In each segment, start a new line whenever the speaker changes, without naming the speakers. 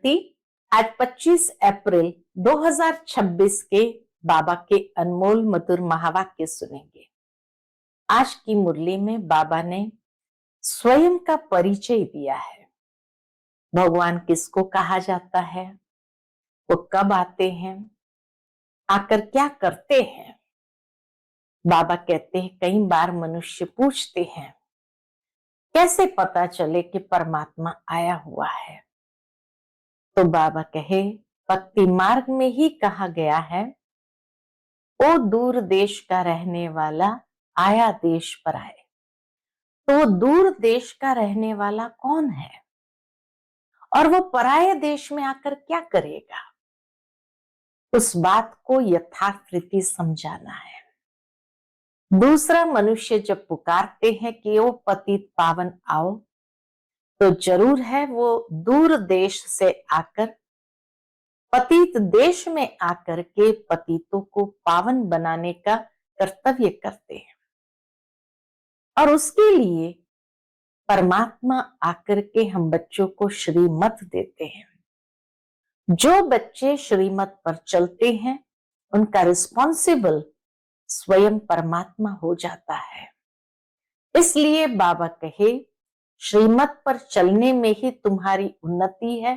शांति। आज 25 अप्रैल 2026 के बाबा के अनमोल मधुर महावाक्य सुनेंगे। आज की मुरली में बाबा ने स्वयं का परिचय दिया है। भगवान किसको कहा जाता है, वो कब आते हैं, आकर क्या करते हैं। बाबा कहते हैं, कई बार मनुष्य पूछते हैं कैसे पता चले कि परमात्मा आया हुआ है। तो बाबा कहे, भक्ति मार्ग में ही कहा गया है, ओ दूर देश का रहने वाला आया देश पर आए। तो दूर देश का रहने वाला कौन है और वो पराये देश में आकर क्या करेगा, उस बात को यथार्थ रीति समझाना है। दूसरा मनुष्य जब पुकारते हैं कि ओ पतित पावन आओ, तो जरूर है वो दूर देश से आकर पतित देश में आकर के पतितों को पावन बनाने का कर्तव्य करते हैं। और उसके लिए परमात्मा आकर के हम बच्चों को श्रीमत देते हैं। जो बच्चे श्रीमत पर चलते हैं उनका रिस्पॉन्सिबल स्वयं परमात्मा हो जाता है। इसलिए बाबा कहे, श्रीमत पर चलने में ही तुम्हारी उन्नति है।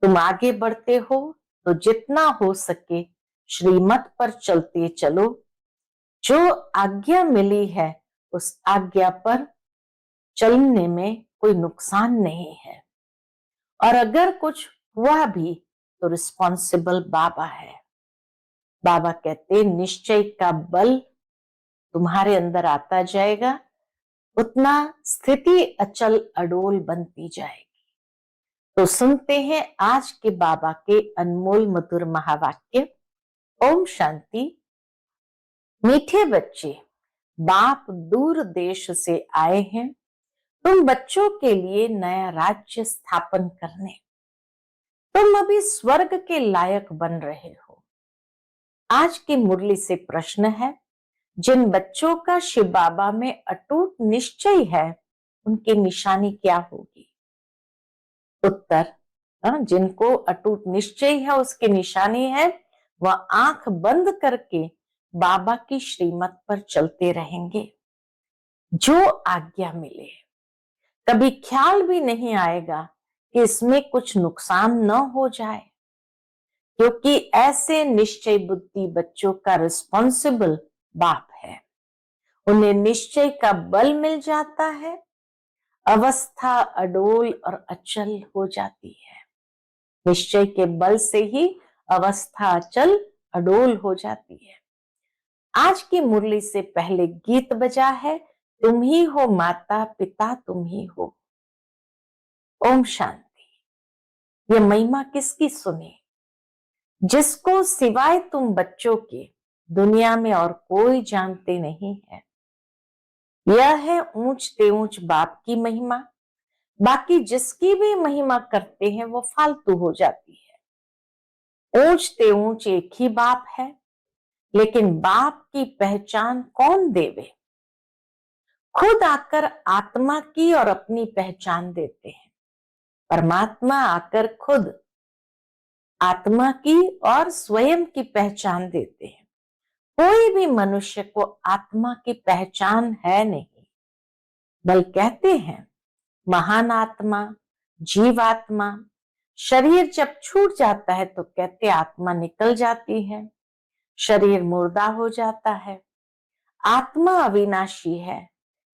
तुम आगे बढ़ते हो तो जितना हो सके श्रीमत पर चलते चलो। जो आज्ञा मिली है उस आज्ञा पर चलने में कोई नुकसान नहीं है, और अगर कुछ हुआ भी तो रिस्पॉन्सिबल बाबा है। बाबा कहते, निश्चय का बल तुम्हारे अंदर आता जाएगा, उतना स्थिति अचल अडोल बनती जाएगी। तो सुनते हैं आज के बाबा के अनमोल मधुर महावाक्य। ओम शांति। मीठे बच्चे, बाप दूर देश से आए हैं तुम बच्चों के लिए नया राज्य स्थापन करने। तुम अभी स्वर्ग के लायक बन रहे हो। आज की मुरली से प्रश्न है, जिन बच्चों का शिव बाबा में अटूट निश्चय है उनकी निशानी क्या होगी? उत्तर, जिनको अटूट निश्चय है उसकी निशानी है वह आंख बंद करके बाबा की श्रीमत पर चलते रहेंगे। जो आज्ञा मिले, कभी ख्याल भी नहीं आएगा कि इसमें कुछ नुकसान न हो जाए, क्योंकि ऐसे निश्चय बुद्धि बच्चों का रिस्पॉन्सिबल बाप है। उन्हें निश्चय का बल मिल जाता है, अवस्था अडोल और अचल हो जाती है। निश्चय के बल से ही अवस्था अचल अडोल हो जाती है। आज की मुरली से पहले गीत बजा है, तुम ही हो माता पिता तुम ही हो। ओम शांति। ये महिमा किसकी सुने? जिसको सिवाय तुम बच्चों के दुनिया में और कोई जानते नहीं है। यह है ऊंच ते ऊंच बाप की महिमा। बाकी जिसकी भी महिमा करते हैं वो फालतू हो जाती है। ऊंच ते ऊंच एक ही बाप है, लेकिन बाप की पहचान कौन देवे? खुद आकर आत्मा की और अपनी पहचान देते हैं। परमात्मा आकर खुद आत्मा की और स्वयं की पहचान देते हैं। कोई भी मनुष्य को आत्मा की पहचान है नहीं। बल कहते हैं, महान आत्मा, जीवात्मा। शरीर जब छूट जाता है तो कहते आत्मा निकल जाती है, शरीर मुर्दा हो जाता है। आत्मा अविनाशी है,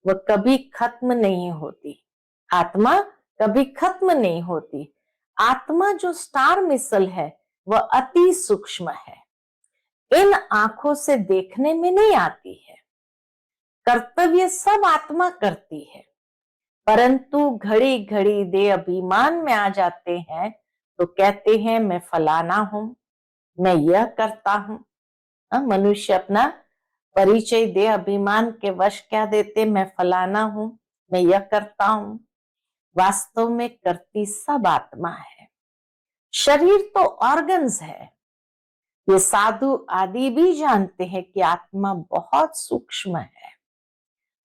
वह कभी खत्म नहीं होती। आत्मा कभी खत्म नहीं होती। आत्मा जो स्टार मिसल है वह अति सूक्ष्म है, इन आंखों से देखने में नहीं आती है। कर्तव्य सब आत्मा करती है, परंतु घड़ी घड़ी दे अभिमान में आ जाते हैं तो कहते हैं मैं फलाना हूं, मैं यह करता हूं। मनुष्य अपना परिचय दे अभिमान के वश क्या देते, मैं फलाना हूं, मैं यह करता हूं। वास्तव में करती सब आत्मा है। शरीर तो ऑर्गन्स है। ये साधु आदि भी जानते हैं कि आत्मा बहुत सूक्ष्म है,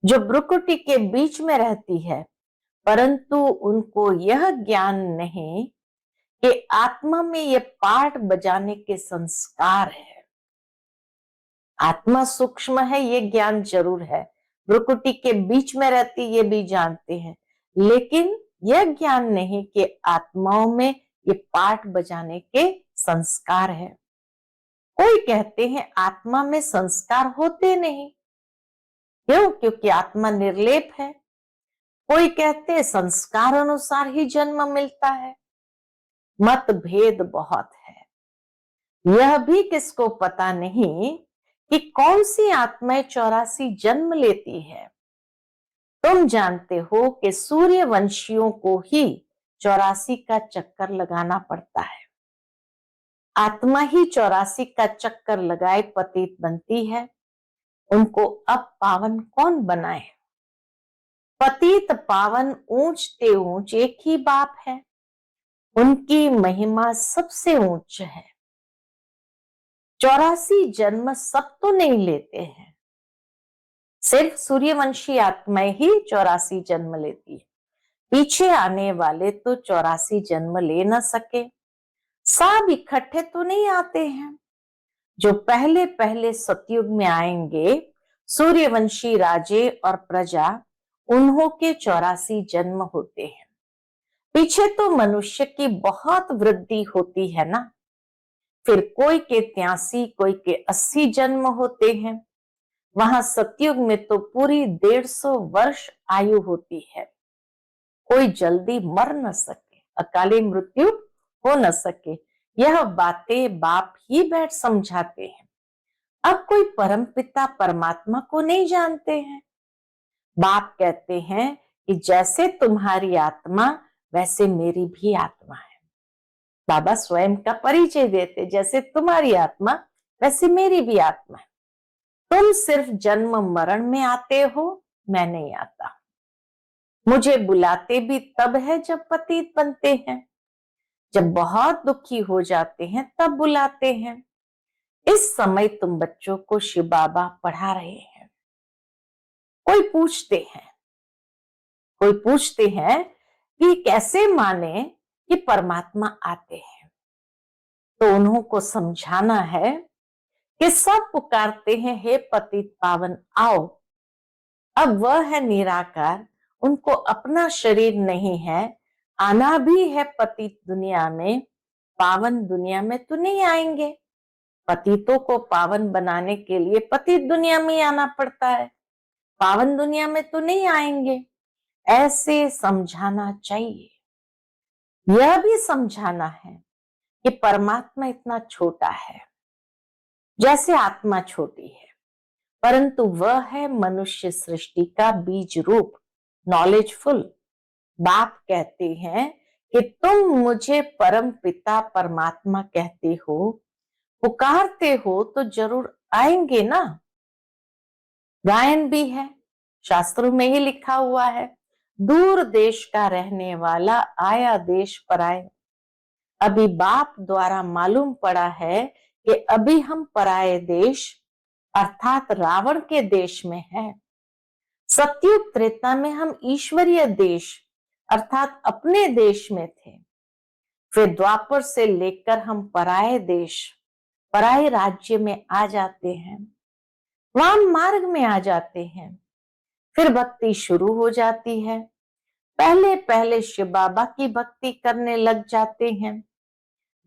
जो भ्रुकुटी के बीच में रहती है, परंतु उनको यह ज्ञान नहीं कि आत्मा में ये पार्ट बजाने के संस्कार है। आत्मा सूक्ष्म है, ये ज्ञान जरूर है, भ्रुकुटी के बीच में रहती, ये भी जानते हैं, लेकिन यह ज्ञान नहीं कि आत्माओं में ये पार्ट बजाने के संस्कार है। कोई कहते हैं आत्मा में संस्कार होते नहीं, क्यों? क्योंकि आत्मा निर्लेप है। कोई कहते हैं संस्कार अनुसार ही जन्म मिलता है। मतभेद बहुत है। यह भी किसको पता नहीं कि कौन सी आत्माएं 84 जन्म लेती है। तुम जानते हो कि सूर्यवंशियों को ही 84 का चक्कर लगाना पड़ता है। आत्मा ही 84 का चक्कर लगाए पतित बनती है। उनको अब पावन कौन बनाए? पतित पावन ऊंचते ऊंच एक ही बाप है। उनकी महिमा सबसे ऊंच है। 84 जन्म सब तो नहीं लेते हैं, सिर्फ सूर्यवंशी आत्माएं ही 84 जन्म लेती है। पीछे आने वाले तो 84 जन्म ले न सके। सब इकट्ठे तो नहीं आते हैं। जो पहले पहले सतयुग में आएंगे, सूर्यवंशी राजे और प्रजा, उन्हों के 84 जन्म होते हैं। पीछे तो मनुष्य की बहुत वृद्धि होती है ना। फिर कोई के 83, कोई के 80 जन्म होते हैं। वहां सतयुग में तो पूरी 150 वर्ष आयु होती है। कोई जल्दी मर न सके, अकाली मृत्यु हो न सके। यह बातें बाप ही बैठ समझाते हैं। अब कोई परमपिता परमात्मा को नहीं जानते हैं। बाप कहते हैं कि जैसे तुम्हारी आत्मा वैसे मेरी भी आत्मा है। बाबा स्वयं का परिचय देते, जैसे तुम्हारी आत्मा वैसे मेरी भी आत्मा है। तुम सिर्फ जन्म मरण में आते हो, मैं नहीं आता। मुझे बुलाते भी तब है जब पतित बनते हैं, जब बहुत दुखी हो जाते हैं तब बुलाते हैं। इस समय तुम बच्चों को शिव बाबा पढ़ा रहे हैं। कोई पूछते हैं कि कैसे माने कि परमात्मा आते हैं। तो उन्हों को समझाना है कि सब पुकारते हैं हे पतित पावन आओ। अब वह है निराकार, उनको अपना शरीर नहीं है, आना भी है पतित दुनिया में। पावन दुनिया में तो नहीं आएंगे। पतितों को पावन बनाने के लिए पतित दुनिया में आना पड़ता है, पावन दुनिया में तो नहीं आएंगे। ऐसे समझाना चाहिए। यह भी समझाना है कि परमात्मा इतना छोटा है, जैसे आत्मा छोटी है, परंतु वह है मनुष्य सृष्टि का बीज रूप, नॉलेजफुल। बाप कहते हैं कि तुम मुझे परम पिता परमात्मा कहते हो, पुकारते हो तो जरूर आएंगे ना। गायन भी है, शास्त्रों में ही लिखा हुआ है, दूर देश का रहने वाला आया देश पराए। अभी बाप द्वारा मालूम पड़ा है कि अभी हम पराये देश अर्थात रावण के देश में है। सतयुग त्रेता में हम ईश्वरीय देश अर्थात अपने देश में थे। फिर द्वापर से लेकर हम पराये देश, पराये राज्य में आ जाते हैं, वाम मार्ग में आ जाते हैं। फिर भक्ति शुरू हो जाती है। पहले पहले शिव बाबा की भक्ति करने लग जाते हैं।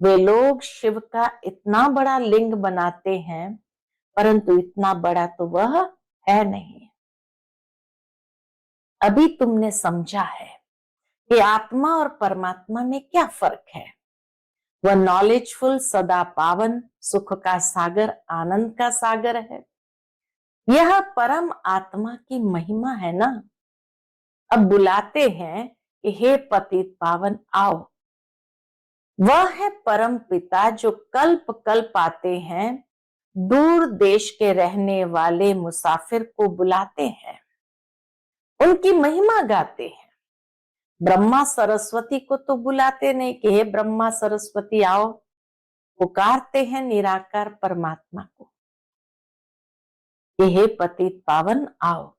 वे लोग शिव का इतना बड़ा लिंग बनाते हैं, परंतु इतना बड़ा तो वह है नहीं। अभी तुमने समझा है कि आत्मा और परमात्मा में क्या फर्क है। वह नॉलेजफुल, सदा पावन, सुख का सागर, आनंद का सागर है। यह परम आत्मा की महिमा है ना। अब बुलाते हैं कि हे पतित पावन आओ। वह है परम पिता जो कल्प कल्प आते हैं, दूर देश के रहने वाले मुसाफिर को बुलाते हैं, उनकी महिमा गाते हैं। ब्रह्मा सरस्वती को तो बुलाते नहीं कि हे ब्रह्मा सरस्वती आओ, पुकारते हैं निराकार परमात्मा को कि हे पतित पावन आओ।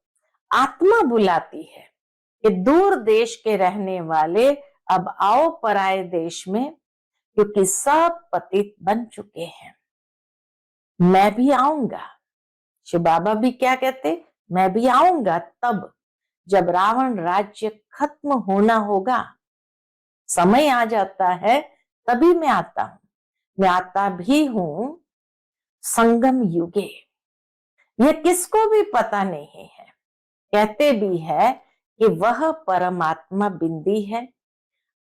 आत्मा बुलाती है कि दूर देश के रहने वाले अब आओ पराये देश में, क्योंकि सब पतित बन चुके हैं। मैं भी आऊंगा। शिव बाबा भी क्या कहते, मैं भी आऊंगा तब जब रावण राज्य खत्म होना होगा। समय आ जाता है तभी मैं आता हूं। मैं आता भी हूं संगम युगे। यह किसको भी पता नहीं है। कहते भी है कि वह परमात्मा बिंदी है।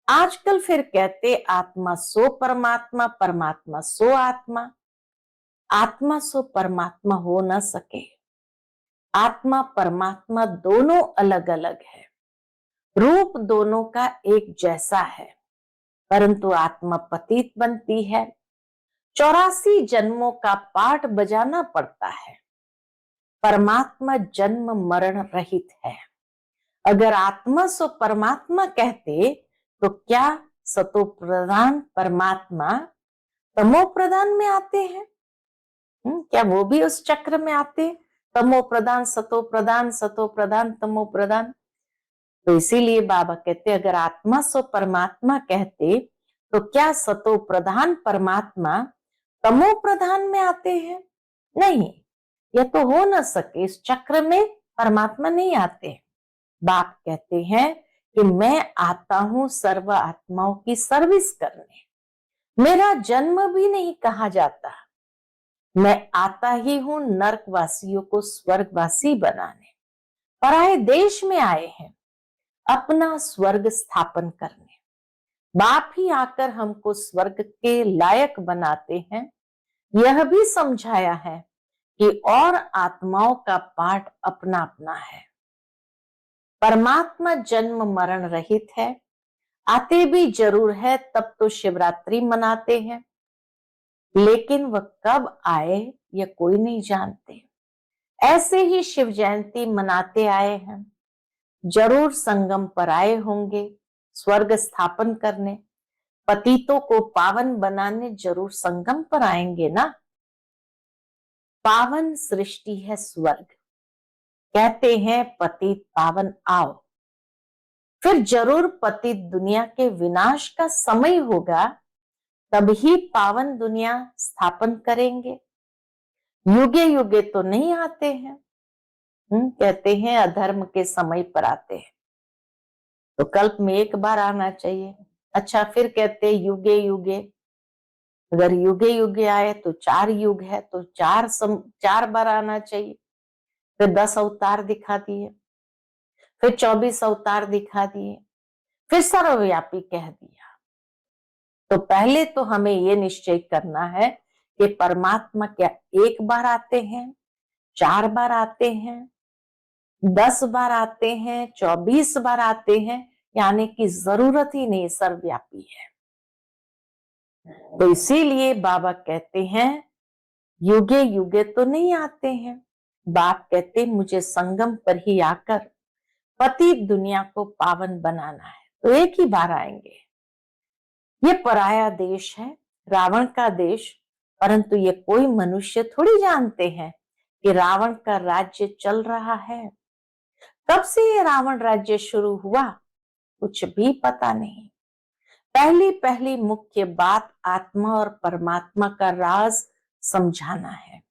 आजकल फिर कहते आत्मा सो परमात्मा, परमात्मा सो आत्मा। आत्मा सो परमात्मा हो न सके। आत्मा परमात्मा दोनों अलग अलग है। रूप दोनों का एक जैसा है, परंतु आत्मा पतित बनती है। 84 जन्मों का पाठ बजाना पड़ता है। परमात्मा जन्म मरण रहित है। अगर आत्मा सो परमात्मा कहते तो क्या सतो प्रधान परमात्मा तमो प्रधान में आते हैं? क्या वो भी उस चक्र में आते? तमो प्रधान सतो प्रधान, सतो प्रधान तमो प्रधान। तो इसीलिए बाबा कहते अगर आत्मा सो परमात्मा कहते तो क्या सतो प्रधान परमात्मा तमो प्रधान में आते हैं? नहीं, यह तो हो न सके। इस चक्र में परमात्मा नहीं आते। बाप कहते हैं कि मैं आता हूं सर्व आत्माओं की सर्विस करने। मेरा जन्म भी नहीं कहा जाता। मैं आता ही हूं नरकवासियों को स्वर्गवासी बनाने। पराये देश में आए हैं अपना स्वर्ग स्थापन करने। बाप ही आकर हमको स्वर्ग के लायक बनाते हैं। यह भी समझाया है कि और आत्माओं का पाठ अपना अपना है। परमात्मा जन्म मरण रहित है। आते भी जरूर है, तब तो शिवरात्रि मनाते हैं, लेकिन वह कब आए यह कोई नहीं जानते। ऐसे ही शिव जयंती मनाते आए हैं। जरूर संगम पर आए होंगे स्वर्ग स्थापन करने। पतितों को पावन बनाने जरूर संगम पर आएंगे ना। पावन सृष्टि है स्वर्ग। कहते हैं पतित पावन आओ। फिर जरूर पतित दुनिया के विनाश का समय होगा, तभी पावन दुनिया स्थापन करेंगे। युगे युगे तो नहीं आते हैं। कहते हैं अधर्म के समय पर आते हैं, तो कल्प में एक बार आना चाहिए। अच्छा, फिर कहते हैं युगे युगे। अगर युगे युगे आए तो 4 युग है, तो 4 बार आना चाहिए। फिर 10 अवतार दिखा दिए, फिर 24 अवतार दिखा दिए, फिर सर्वव्यापी कह दिया। तो पहले तो हमें ये निश्चय करना है कि परमात्मा क्या एक बार आते हैं, 4 बार आते हैं, 10 बार आते हैं, 24 बार आते हैं, यानी कि जरूरत ही नहीं, सर्वव्यापी है। तो इसीलिए बाबा कहते हैं युगे युगे तो नहीं आते हैं। बाप कहते मुझे संगम पर ही आकर पति दुनिया को पावन बनाना है, तो एक ही बार आएंगे। ये पराया देश है, रावण का देश, परंतु ये कोई मनुष्य थोड़ी जानते हैं कि रावण का राज्य चल रहा है। कब से ये रावण राज्य शुरू हुआ कुछ भी पता नहीं। पहली पहली मुख्य बात आत्मा और परमात्मा का राज समझाना है।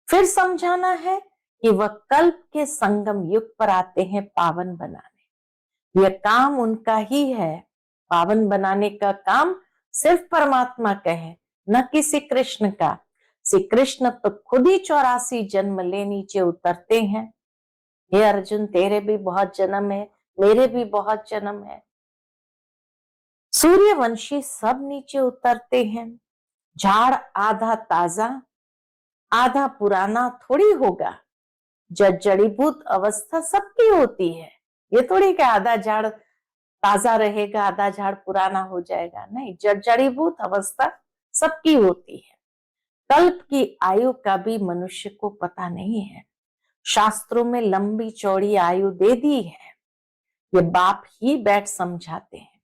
फिर समझाना है कि वह कल्प के संगम युग पर आते हैं पावन बनाने। यह काम उनका ही है। पावन बनाने का काम सिर्फ परमात्मा का है, न कि श्री कृष्ण का। श्री कृष्ण तो खुद ही 84 जन्म ले नीचे उतरते हैं। हे अर्जुन, तेरे भी बहुत जन्म है, मेरे भी बहुत जन्म है। सूर्यवंशी सब नीचे उतरते हैं। झाड़ आधा ताजा आधा पुराना थोड़ी होगा। जड़ीभूत अवस्था सबकी होती है। ये थोड़ी कि आधा झाड़ ताजा रहेगा, आधा झाड़ पुराना हो जाएगा। नहीं, जड़ीभूत अवस्था सबकी होती है। कल्प की आयु का भी मनुष्य को पता नहीं है। शास्त्रों में लंबी चौड़ी आयु दे दी है। ये बाप ही बैठ समझाते हैं।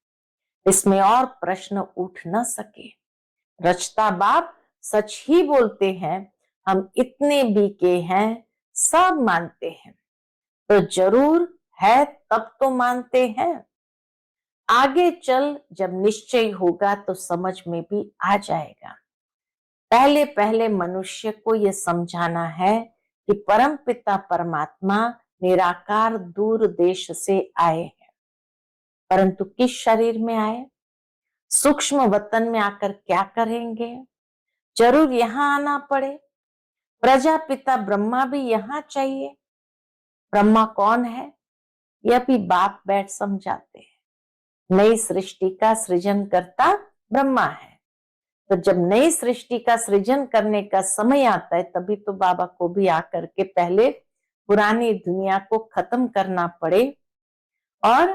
इसमें और प्रश्न उठ न सके। रचता बाप सच ही बोलते हैं। हम इतने बीके हैं, सब मानते हैं। तो जरूर है तब तो मानते हैं। आगे चल जब निश्चय होगा तो समझ में भी आ जाएगा। पहले पहले मनुष्य को यह समझाना है कि परमपिता परमात्मा निराकार दूर देश से आए हैं, परंतु किस शरीर में आए, सूक्ष्म वतन में आकर क्या करेंगे, जरूर यहां आना पड़े। प्रजापिता ब्रह्मा भी यहां चाहिए। ब्रह्मा कौन है, यह भी बाप बैठ समझाते हैं। नई सृष्टि का सृजन करता ब्रह्मा है। तो जब नई सृष्टि का सृजन करने का समय आता है तभी तो बाबा को भी आकर के पहले पुरानी दुनिया को खत्म करना पड़े। और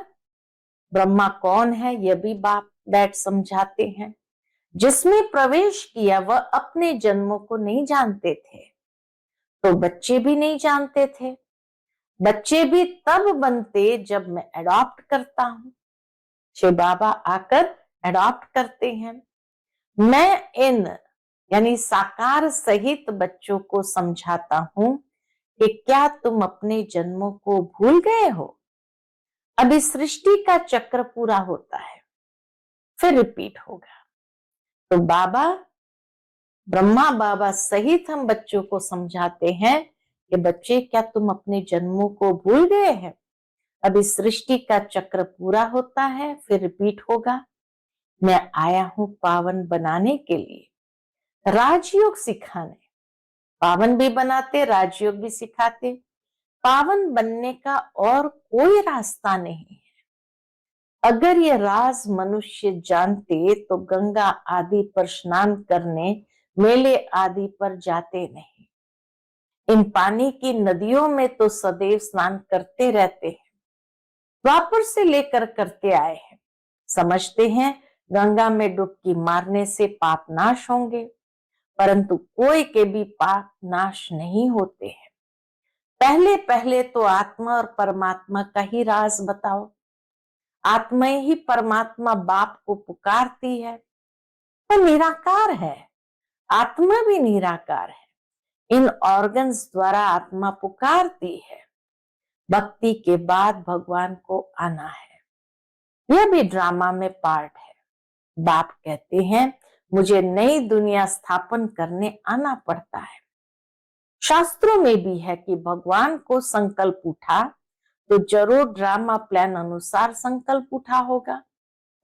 ब्रह्मा कौन है यह भी बाप बैठ समझाते हैं। जिसमें प्रवेश किया वह अपने जन्मों को नहीं जानते थे, तो बच्चे भी नहीं जानते थे। बच्चे भी तब बनते जब मैं अडॉप्ट करता हूं। शिव बाबा आकर अडॉप्ट करते हैं। मैं इन यानी साकार सहित बच्चों को समझाता हूं कि क्या तुम अपने जन्मों को भूल गए हो। अब इस सृष्टि का चक्र पूरा होता है, फिर रिपीट होगा। तो बाबा, ब्रह्मा बाबा सहित हम बच्चों को समझाते हैं कि बच्चे क्या तुम अपने जन्मों को भूल गए हैं। अब इस सृष्टि का चक्र पूरा होता है, फिर रिपीट होगा। मैं आया हूं पावन बनाने के लिए, राजयोग सिखाने। पावन भी बनाते, राजयोग भी सिखाते। पावन बनने का और कोई रास्ता नहीं है। अगर ये राज मनुष्य जानते तो गंगा आदि पर स्नान करने, मेले आदि पर जाते नहीं। इन पानी की नदियों में तो सदैव स्नान करते रहते हैं, द्वापर से लेकर करते आए हैं। समझते हैं गंगा में डुबकी मारने से पाप नाश होंगे, परंतु कोई के भी पाप नाश नहीं होते हैं। पहले पहले तो आत्मा और परमात्मा का ही राज बताओ। आत्मा ही परमात्मा बाप को पुकारती है, तो निराकार है। आत्मा भी निराकार है। इन ऑर्गन्स द्वारा आत्मा पुकारती है। भक्ति के बाद भगवान को आना है, यह भी ड्रामा में पार्ट है। बाप कहते हैं मुझे नई दुनिया स्थापन करने आना पड़ता है। शास्त्रों में भी है कि भगवान को संकल्प उठा तो जरूर ड्रामा प्लान अनुसार संकल्प उठा होगा।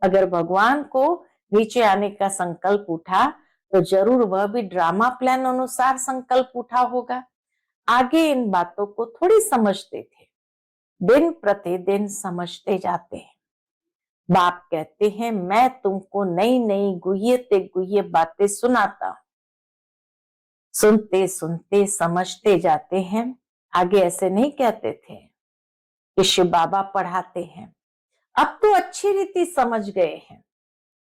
अगर भगवान को नीचे आने का संकल्प उठा तो जरूर वह भी ड्रामा प्लान अनुसार संकल्प उठा होगा। आगे इन बातों को थोड़ी समझते थे, दिन प्रतिदिन समझते जाते हैं। बाप कहते हैं मैं तुमको नई नई गुह्य ते गुह्य बातें सुनाता हूं। सुनते सुनते समझते जाते हैं। आगे ऐसे नहीं कहते थे कि शिव बाबा पढ़ाते हैं। अब तो अच्छी रीति समझ गए हैं,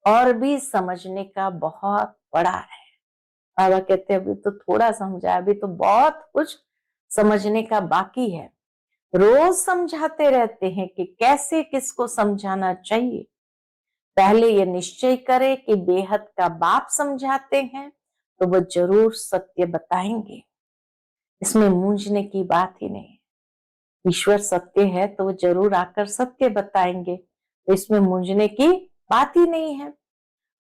और भी समझने का बहुत बड़ा है। बाबा कहते हैं अभी तो थोड़ा समझा, अभी तो बहुत कुछ समझने का बाकी है। रोज समझाते रहते हैं कि कैसे किसको समझाना चाहिए। पहले ये निश्चय करे कि बेहद का बाप समझाते हैं तो वो जरूर सत्य बताएंगे। इसमें मूंझने की बात ही नहीं। ईश्वर सत्य है तो वो जरूर आकर सत्य बताएंगे, तो इसमें मूंझने की बात ही नहीं है।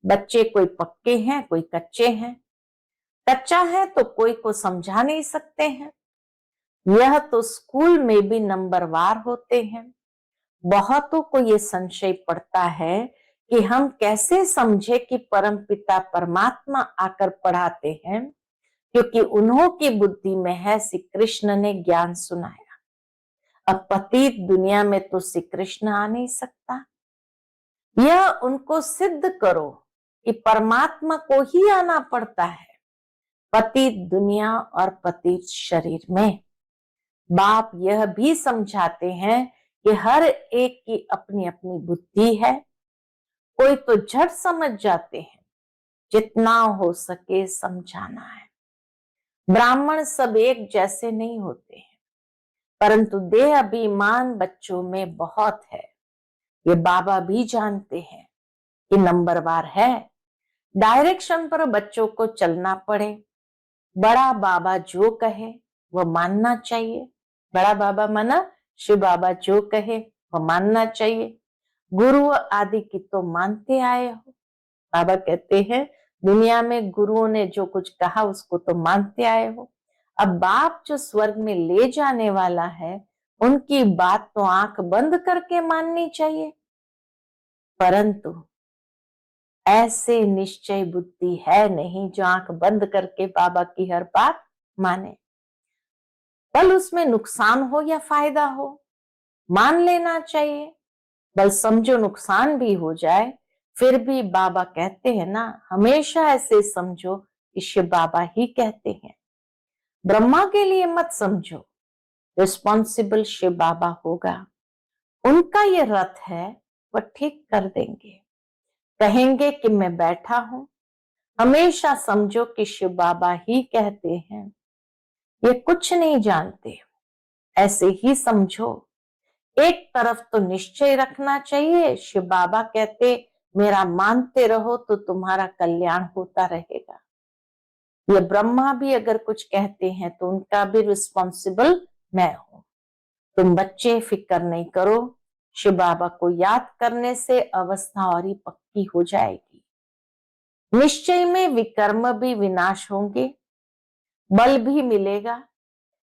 बच्चे कोई पक्के हैं, कोई कच्चे हैं। कच्चा है तो कोई को समझा नहीं सकते हैं। यह तो स्कूल में भी नंबरवार होते हैं। बहुतों को ये संशय पड़ता है कि हम कैसे समझे कि परमपिता परमात्मा आकर पढ़ाते हैं, क्योंकि उन्हों की बुद्धि में है श्री कृष्ण ने ज्ञान सुनाया। अब पतित दुनिया में तो श्री कृष्ण आ नहीं सकता। यह उनको सिद्ध करो कि परमात्मा को ही आना पड़ता है पतित दुनिया और पतित शरीर में। बाप यह भी समझाते हैं कि हर एक की अपनी अपनी बुद्धि है। कोई तो झट समझ जाते हैं, जितना हो सके समझाना है। ब्राह्मण सब एक जैसे नहीं होते हैं, परंतु देह अभिमान बच्चों में बहुत है। ये बाबा भी जानते हैं कि नंबरवार है। डायरेक्शन पर बच्चों को चलना पड़े। बड़ा बाबा जो कहे वह मानना चाहिए। बड़ा बाबा माना शिव बाबा जो कहे वह मानना चाहिए। गुरु आदि की तो मानते आए हो। बाबा कहते हैं दुनिया में गुरुओं ने जो कुछ कहा उसको तो मानते आए हो। अब बाप जो स्वर्ग में ले जाने वाला है उनकी बात तो आंख बंद करके माननी चाहिए, परंतु ऐसे निश्चय बुद्धि है नहीं जो आंख बंद करके बाबा की हर बात माने। बल उसमें नुकसान हो या फायदा हो मान लेना चाहिए। बल समझो नुकसान भी हो जाए फिर भी बाबा कहते हैं ना, हमेशा ऐसे समझो कि शिव बाबा ही कहते हैं। ब्रह्मा के लिए मत समझो, रिस्पॉन्सिबल शिव बाबा होगा। उनका ये रथ है, वह ठीक कर देंगे। कहेंगे कि मैं बैठा हूं, हमेशा समझो कि शिव बाबा ही कहते हैं। ये कुछ नहीं जानते, ऐसे ही समझो। एक तरफ तो निश्चय रखना चाहिए, शिव बाबा कहते मेरा मानते रहो तो तुम्हारा कल्याण होता रहेगा। ये ब्रह्मा भी अगर कुछ कहते हैं तो उनका भी रिस्पॉन्सिबल मैं हूं। तुम बच्चे फिक्र नहीं करो, शिव बाबा को याद करने से अवस्था और ही पक्की हो जाएगी। निश्चय में विकर्म भी विनाश होंगे, बल भी मिलेगा।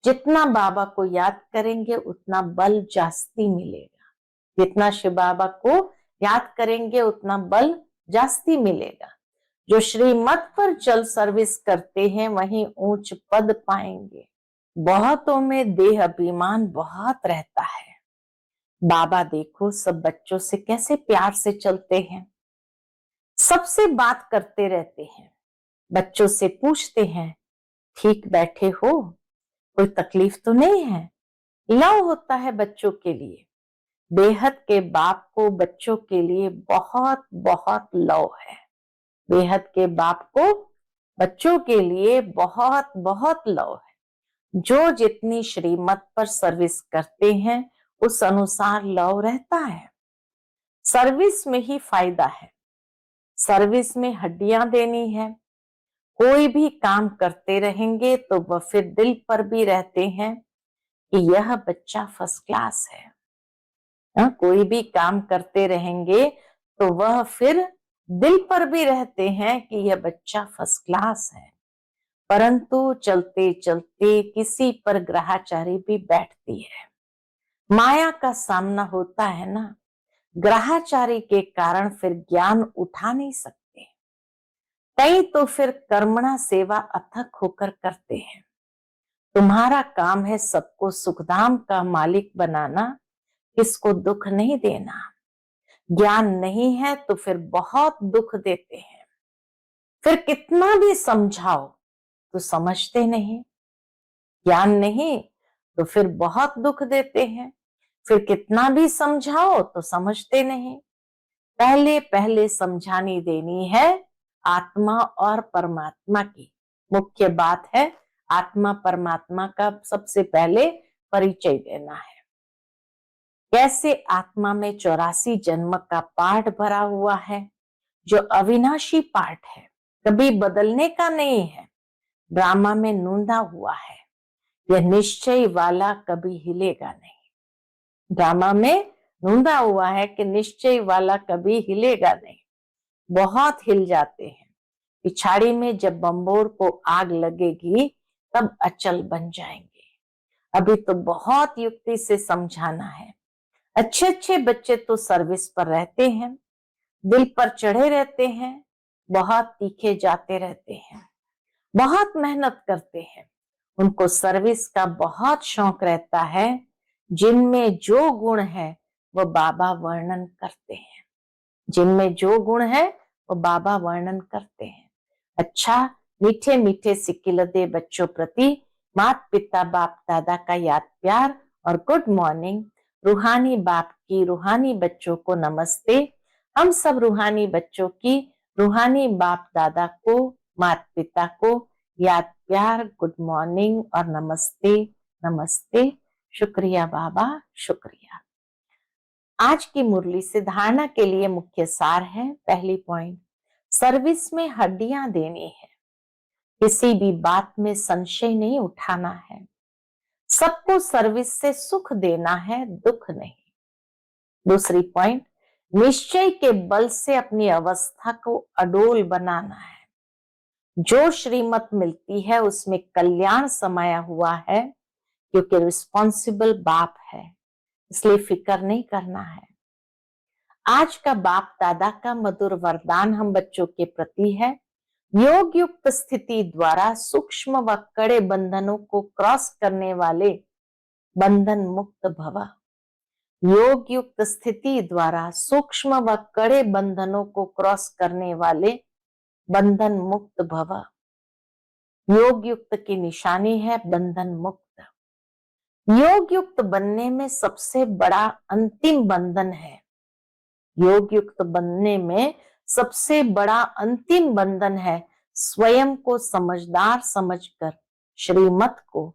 जितना बाबा को याद करेंगे उतना बल जास्ती मिलेगा। जितना शिव बाबा को याद करेंगे उतना बल जास्ती मिलेगा। जो श्रीमत पर चल सर्विस करते हैं वहीं ऊंच पद पाएंगे। बहुतों में देह अभिमान बहुत रहता है। बाबा देखो सब बच्चों से कैसे प्यार से चलते हैं, सबसे बात करते रहते हैं, बच्चों से पूछते हैं ठीक बैठे हो, कोई तकलीफ तो नहीं है। लव होता है बच्चों के लिए। बेहद के बाप को बच्चों के लिए बहुत बहुत लव है। बेहद के बाप को बच्चों के लिए बहुत बहुत लव है। जो जितनी श्रीमत पर सर्विस करते हैं उस अनुसार लव रहता है। सर्विस में ही फायदा है, सर्विस में हड्डियां देनी है। कोई भी काम करते रहेंगे तो वह फिर दिल पर भी रहते हैं कि यह बच्चा फर्स्ट क्लास है। कोई भी काम करते रहेंगे तो वह फिर दिल पर भी रहते हैं कि यह बच्चा फर्स्ट क्लास है। परंतु चलते चलते किसी पर ग्रहाचारी भी बैठती है। माया का सामना होता है ना, ग्रहाचारी के कारण फिर ज्ञान उठा नहीं सकते। कई तो फिर कर्मणा सेवा अथक होकर करते हैं। तुम्हारा काम है सबको सुखधाम का मालिक बनाना, किसको दुख नहीं देना। ज्ञान नहीं है तो फिर बहुत दुख देते हैं। फिर कितना भी समझाओ तो समझते नहीं। ज्ञान नहीं तो फिर बहुत दुख देते हैं। फिर कितना भी समझाओ तो समझते नहीं। पहले पहले समझानी देनी है आत्मा और परमात्मा की। मुख्य बात है आत्मा परमात्मा का सबसे पहले परिचय देना है। कैसे आत्मा में 84 जन्म का पाठ भरा हुआ है जो अविनाशी पाठ है, कभी बदलने का नहीं है। ड्रामा में नूंदा हुआ है, यह निश्चय वाला कभी हिलेगा नहीं। ड्रामा में नूंदा हुआ है कि निश्चय वाला कभी हिलेगा नहीं। बहुत हिल जाते हैं। पिछाड़ी में जब बम्बोर को आग लगेगी तब अचल बन जाएंगे। अभी तो बहुत युक्ति से समझाना है। अच्छे अच्छे बच्चे तो सर्विस पर रहते हैं, दिल पर चढ़े रहते हैं, बहुत तीखे जाते रहते हैं, बहुत मेहनत करते हैं। उनको सर्विस का बहुत शौक रहता है। जिनमें जो गुण है वो बाबा वर्णन करते हैं। जिनमें जो गुण है वो बाबा वर्णन करते हैं। अच्छा, मीठे मीठे सिक्किलदे बच्चों प्रति माता पिता बाप दादा का याद प्यार और गुड मॉर्निंग। रूहानी बाप की रूहानी बच्चों को नमस्ते। हम सब रूहानी बच्चों की रूहानी बाप दादा को माता पिता को याद प्यार, गुड मॉर्निंग और नमस्ते नमस्ते। शुक्रिया बाबा, शुक्रिया। आज की मुरली से धारणा के लिए मुख्य सार है। पहली पॉइंट, सर्विस में हड्डियां देनी है, किसी भी बात में संशय नहीं उठाना है। सबको सर्विस से सुख देना है, दुख नहीं। दूसरी पॉइंट, निश्चय के बल से अपनी अवस्था को अडोल बनाना है। जो श्रीमत मिलती है उसमें कल्याण समाया हुआ है, क्योंकि रिस्पॉन्सिबल बाप है, इसलिए फिक्र नहीं करना है। आज का बाप दादा का मधुर वरदान हम बच्चों के प्रति है, योग युक्त स्थिति द्वारा सूक्ष्म व कड़े बंधनों को क्रॉस करने वाले बंधन मुक्त भव। योग युक्त स्थिति द्वारा सूक्ष्म व कड़े बंधनों को क्रॉस करने वाले बंधन मुक्त भव। योग युक्त की निशानी है बंधन मुक्त। योग युक्त बनने में सबसे बड़ा अंतिम बंधन है। योग युक्त बनने में सबसे बड़ा अंतिम बंधन है स्वयं को समझदार समझकर श्रीमत को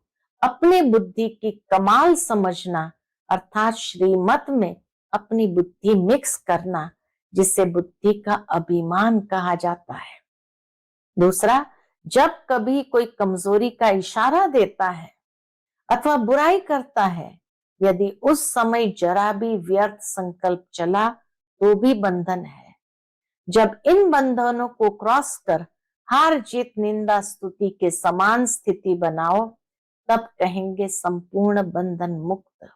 अपनी बुद्धि की कमाल समझना, अर्थात श्रीमत में अपनी बुद्धि मिक्स करना, जिसे बुद्धि का अभिमान कहा जाता है। दूसरा, जब कभी कोई कमजोरी का इशारा देता है अथवा बुराई करता है, यदि उस समय जरा भी व्यर्थ संकल्प चला तो भी बंधन है। जब इन बंधनों को क्रॉस कर हार जीत निंदा स्तुति के समान स्थिति बनाओ, तब कहेंगे संपूर्ण बंधन मुक्त।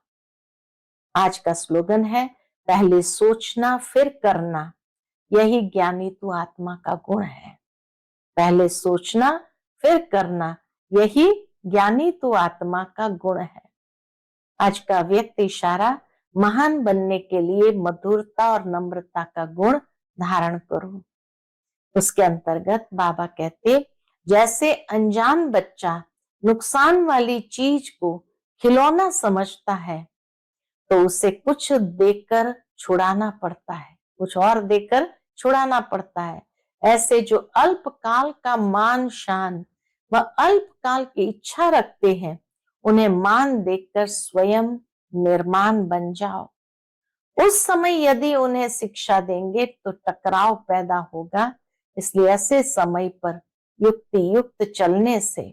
आज का स्लोगन है, पहले सोचना फिर करना, यही ज्ञानी तू आत्मा का गुण है। पहले सोचना फिर करना, यही ज्ञानी तू आत्मा का गुण है। आज का व्यक्त इशारा, महान बनने के लिए मधुरता और नम्रता का गुण धारण करो। उसके अंतर्गत बाबा कहते, जैसे अनजान बच्चा नुकसान वाली चीज को खिलौना समझता है तो उसे कुछ देकर छुड़ाना पड़ता है, कुछ और देकर छुड़ाना पड़ता है। ऐसे जो अल्पकाल का मान शान व अल्पकाल की इच्छा रखते हैं, उन्हें मान देखकर स्वयं निर्माण बन जाओ। उस समय यदि उन्हें शिक्षा देंगे तो टकराव पैदा होगा, इसलिए ऐसे समय पर युक्ति युक्त चलने से,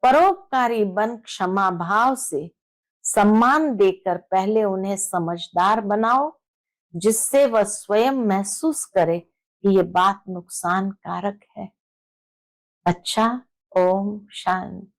परोपकारी बन क्षमा भाव से सम्मान देकर पहले उन्हें समझदार बनाओ, जिससे वह स्वयं महसूस करे कि ये बात नुकसान कारक है। अच्छा, ओम शांति।